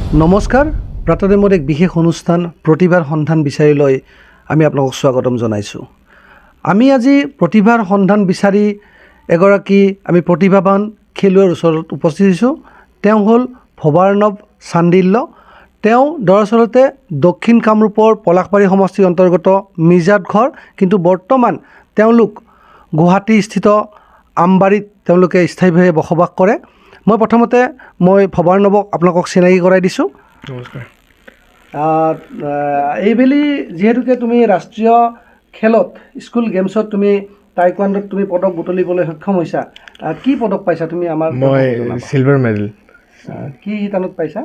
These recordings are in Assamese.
নমস্কাৰ প্ৰাতঃদেমৰ এক বিশেষ অনুষ্ঠান প্ৰতিভাৰ সন্ধান বিচাৰিলৈ আমি আপোনালোকক স্বাগতম জনাইছোঁ। আমি আজি প্ৰতিভাৰ সন্ধান বিচাৰি এগৰাকী আমি প্ৰতিভাৱান খেলুৱৈৰ ওচৰত উপস্থিত হৈছোঁ। তেওঁ হ'ল ভৱাৰ্ণৱ চান্দিল্য। তেওঁ দৰাচলতে দক্ষিণ কামৰূপৰ পলাশবাৰী সমষ্টিৰ অন্তৰ্গত মিৰ্জাত ঘৰ, কিন্তু বৰ্তমান তেওঁলোক গুৱাহাটীস্থিত আমবাৰীত তেওঁলোকে স্থায়ীভাৱে বসবাস কৰে। মই প্ৰথমতে ভৱাৰ্ণৱক আপোনালোকক চিনাকি কৰাই দিছোঁ। নমস্কাৰ। এইবেলি যিহেতুকে তুমি ৰাষ্ট্ৰীয় খেলত স্কুল গেমছত তুমি টাইকোৱাণ্ডোত তুমি পদক বুটলিবলৈ সক্ষম হৈছা, কি পদক পাইছা তুমি? আমাৰ মই চিলভাৰ মেডেল। কি শিতানত পাইছা?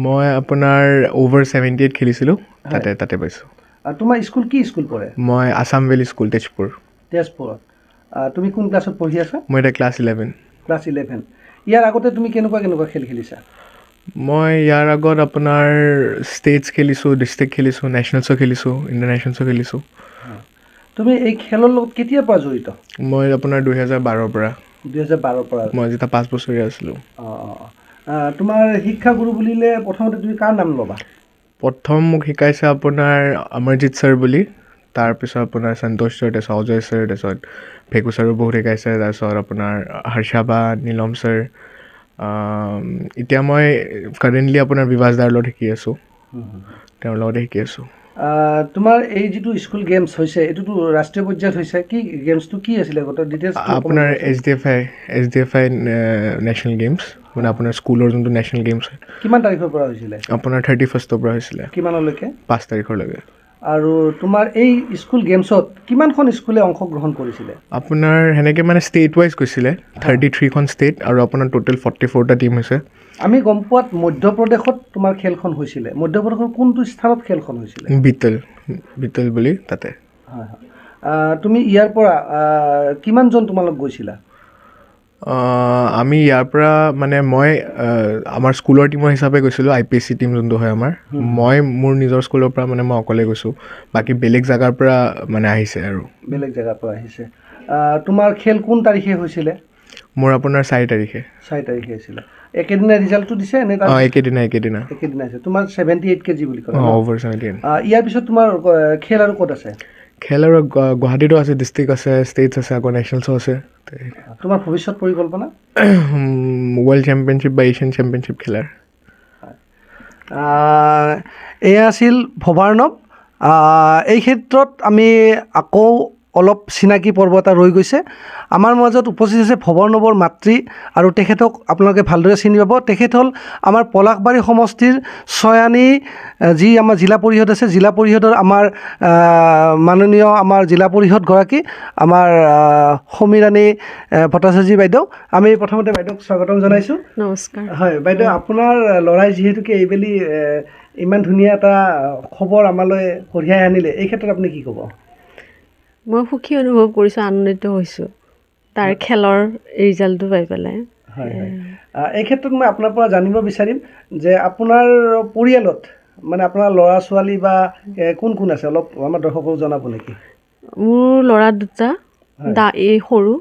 মই আপোনাৰ অভাৰ 78 খেলিছিলোঁ, তাতে পাইছোঁ। তোমাৰ স্কুল কি স্কুল পঢ়ে? মই আছাম ভেলী স্কুল, তেজপুৰত। তুমি কোন ক্লাছত পঢ়ি আছা? মই এতিয়া ক্লাছ 11। ক্লাছ 11। ইয়াৰ আগতে তুমি কেনেকুৱা খেল খেলিছা? মই ইয়াৰ আগত আপোনাৰ ষ্টেটছ খেলিছোঁ, ডিষ্ট্ৰিক্ট খেলিছোঁ, নেশ্যনেলছো খেলিছোঁ, ইণ্টাৰনেশ্যনেলছো খেলিছোঁ। তুমি এই খেলৰ লগত কেতিয়াৰ পৰা জড়িত? মই আপোনাৰ 2012ৰ পৰা। 2012ৰ পৰা? মই যেতিয়া 5 বছৰীয়া আছিলোঁ। তোমাৰ শিক্ষাগুৰু বুলিলে প্ৰথমতে তুমি কাৰ নাম ল'বা? প্ৰথম মোক শিকাইছে আপোনাৰ অমৰজিৎ ছাৰ বুলি, তাৰপিছত আপোনাৰ সন্তোষ ছাৰ, তাৰপিছত অজয় ছাৰ, তাৰপিছত ভেকু ছাৰো বহুত শিকাইছে, তাৰপিছত আপোনাৰ হৰ্ষা বা, নীলম ছাৰ। এতিয়া মই কাৰেণ্টলি আপোনাৰ বিভাস দাৰ লগত শিকি আছোঁ, তেওঁৰ লগতে শিকি আছোঁ। তোমাৰ এই যিটো স্কুল গেমছ হৈছে, এইটোতো ৰাষ্ট্ৰীয় পৰ্যায়ত হৈছে। কি গেমছটো কি আছিলে গোটেই ডিটেইলছ? আপোনাৰ SDFI নেশ্যনেল গেমছ, মানে আপোনাৰ স্কুলৰ যোনটো নেশ্যনেল গেমছ হয়। কিমান তাৰিখৰ পৰা হৈছিলে? আপোনাৰ 31ৰ পৰা হৈছিলে। কিমানলৈকে? 5 তাৰিখলৈকে। আৰু তোমাৰ এই স্কুল গেমছত কিমানখন স্কুলে অংশগ্ৰহণ কৰিছিলে? আপোনাৰ সেনেকৈ মানে ষ্টেট ৱাইজ গৈছিলে, 33খন ষ্টেট, আৰু আপোনাৰ টোটেল 44টা টীম হৈছে। আমি গম পোৱাত মধ্যপ্ৰদেশত তোমাৰ খেলখন হৈছিলে। মধ্যপ্ৰদেশৰ কোনটো স্থানত খেলখন হৈছিলে? বিতল বুলি তাতে। হয় হয়। তুমি ইয়াৰ পৰা কিমানজন তোমালোক গৈছিলা? আমি ইয়াৰ পৰা মানে মই আমাৰ স্কুলৰ টীমৰ হিচাপে গৈছিলোঁ, IPSC টীম যোনটো হয় আমাৰ। মই মোৰ নিজৰ স্কুলৰ পৰা মানে মই অকলে গৈছোঁ, বাকী বেলেগ জেগাৰ পৰা মানে আহিছে আৰু। বেলেগ জেগাৰ পৰা আহিছে। তোমাৰ খেল কোন তাৰিখে হৈছিলে? মোৰ আপোনাৰ 4 তাৰিখে। 4 তাৰিখে হৈছিলে। একেদিনা ৰিজাল্টটো দিছে নে? একেদিনা হৈছে। তোমাৰ 78 kg বুলি ক'লা? অভাৰ 78। ইয়াৰ পিছত তোমাৰ খেল আৰু ক'ত আছে? খেল আৰু গুৱাহাটীতো আছে, ডিষ্ট্ৰিক্ট আছে, ষ্টেটছ আছে, আকৌ নেশ্যনেলছো আছে। তোমাৰ ভৱিষ্যত পৰিকল্পনা? ৱৰ্ল্ড চেম্পিয়নশ্বিপ বা এছিয়ান চেম্পিয়নশ্বিপ খেলাৰ। এয়া আছিল ভৱাৰ্ণৱ। এই ক্ষেত্ৰত আমি আকৌ অলপ চিনাকি পৰ্ব এটা ৰৈ গৈছে। আমাৰ মাজত উপস্থিত আছে ভৱাৰ্ণৱৰ মাতৃ, আৰু তেখেতক আপোনালোকে ভালদৰে চিনি পাব। তেখেত হ'ল আমাৰ পলাশবাৰী সমষ্টিৰ ছয়ানী, যি আমাৰ জিলা পৰিষদ আছে, জিলা পৰিষদৰ আমাৰ মাননীয় আমাৰ জিলা পৰিষদগৰাকী আমাৰ সমীৰাণী ভট্টাচাৰ্যী বাইদেউ। আমি প্ৰথমতে বাইদেউক স্বাগতম জনাইছোঁ। নমস্কাৰ। হয় বাইদেউ, আপোনাৰ ল'ৰাই যিহেতুকে এইবেলি ইমান ধুনীয়া এটা খবৰ আমালৈ কঢ়িয়াই আনিলে, এই ক্ষেত্ৰত আপুনি কি ক'ব? মই সুখী অনুভৱ কৰিছোঁ, আনন্দিত হৈছোঁ তাৰ খেলৰ ৰিজাল্টটো পাই পেলাই। হয় হয়। এই ক্ষেত্ৰত মই আপোনাৰ পৰা জানিব বিচাৰিম যে আপোনাৰ পৰিয়ালত মানে আপোনাৰ ল'ৰা ছোৱালী বা কোন কোন আছে, অলপ আমাৰ দৰ্শকক জনাব নেকি? মোৰ ল'ৰা দুটা, এই সৰু,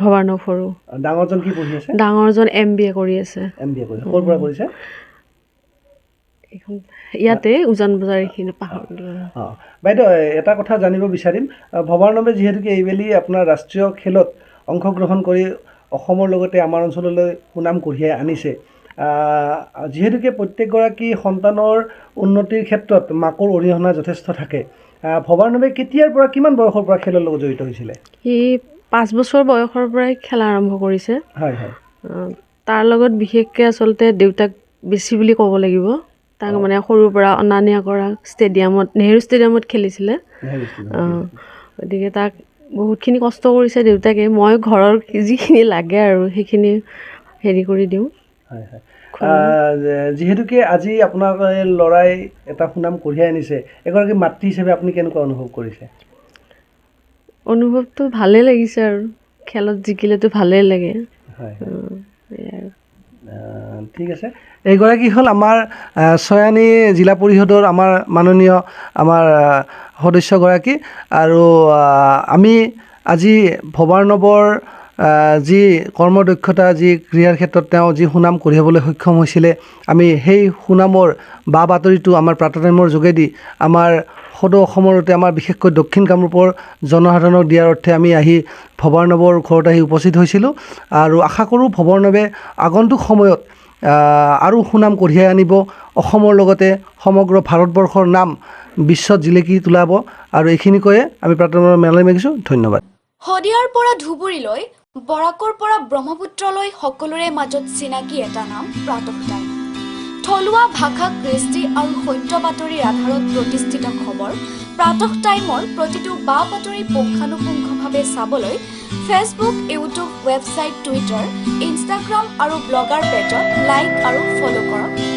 ভৱাৰ্ণৱ সৰু। ডাঙৰজন কি পঢ়ি আছে? ডাঙৰজন MBA কৰি আছে। MBA কৰিছে। ক'ৰ পৰা কৰিছে? ইয়াতে উজান বজাৰ, এইখিনি পাহৰিলোঁ। বাইদেউ, এটা কথা জানিব বিচাৰিম, ভৱাৰ্ণৱে যিহেতুকে এইবেলি আপোনাৰ ৰাষ্ট্ৰীয় খেলত অংশগ্ৰহণ কৰি অসমৰ লগতে আমাৰ অঞ্চললৈ সুনাম কঢ়িয়াই আনিছে, যিহেতুকে প্ৰত্যেকগৰাকী সন্তানৰ উন্নতিৰ ক্ষেত্ৰত মাকৰ অৰিহণা যথেষ্ট থাকে, ভৱাৰ্ণৱে কেতিয়াৰ পৰা, কিমান বয়সৰ পৰা খেলৰ লগত জড়িত হৈছিলে? সি 5 বছৰ বয়সৰ পৰাই খেলা আৰম্ভ কৰিছে। হয় হয়। তাৰ লগত বিশেষকৈ আচলতে দেউতাক বেছি বুলি ক'ব লাগিব। তাক মানে সৰুৰ পৰা অনা নিয়া কৰা, ষ্টেডিয়ামত, নেহেৰু ষ্টেডিয়ামত খেলিছিলে। গতিকে তাক বহুতখিনি কষ্ট কৰিছে দেউতাকে। মই ঘৰৰ যিখিনি লাগে আৰু সেইখিনি হেৰি কৰি দিওঁ। হয় হয়। যিহেতুকে আজি আপোনাৰ ল'ৰাই এটা সুনাম কঢ়িয়াই আনিছে, এগৰাকী মাতৃ হিচাপে আপুনি কেনেকুৱা অনুভৱ কৰিছে? অনুভৱটো ভালেই লাগিছে, আৰু খেলত জিকিলেতো ভালেই লাগে। হয় হয়। ঠিক আছে। এইগৰাকী হ'ল আমাৰ ছয়ানী জিলা পৰিষদৰ আমাৰ মাননীয় আমাৰ সদস্যগৰাকী, আৰু আমি আজি ভৱাৰ্ণৱৰ যি কৰ্মদক্ষতা যি ক্ৰীড়াৰ ক্ষেত্ৰত তেওঁ যি সুনাম কঢ়িয়াবলৈ সক্ষম হৈছিলে আমি সেই সুনামৰ বা বাতৰিটো আমাৰ প্ৰাৰ্থনা টাইমৰ যোগেদি আমাৰ সদৌ অসমৰতে আমাৰ বিশেষকৈ দক্ষিণ কামৰূপৰ জনসাধাৰণক দিয়াৰ অৰ্থে আমি আহি ভৱাৰ্ণৱৰ ঘৰত আহি উপস্থিত হৈছিলোঁ আৰু আশা কৰোঁ ভৱাৰ্ণৱে আগন্তুক সময়ত আৰু সুনাম কঢ়িয়াই আনিব অসমৰ লগতে সমগ্ৰ ভাৰতবৰ্ষৰ নাম বিশ্বত জিলিকি তোলাব আৰু এইখিনি কৈয়ে আমি প্ৰাৰ্থনা মেলাই মাগিছোঁ ধন্যবাদ শদিয়াৰ পৰা ধুবুৰীলৈ বৰাকৰ পৰা ব্ৰহ্মপুত্ৰলৈ সকলোৰে মাজত চিনাকি এটা নাম প্ৰাতঃ টাইম থলুৱা ভাষা কৃষ্টি আৰু সত্য বাতৰিৰ আধাৰত প্ৰতিষ্ঠিত খবৰ প্ৰাতঃ টাইমৰ প্ৰতিটো বা বাতৰি পুংখানুপুংখভাৱে চাবলৈ Facebook YouTube website Twitter Instagram আৰু ব্লগাৰ পেজত লাইক আৰু ফ'ল' কৰক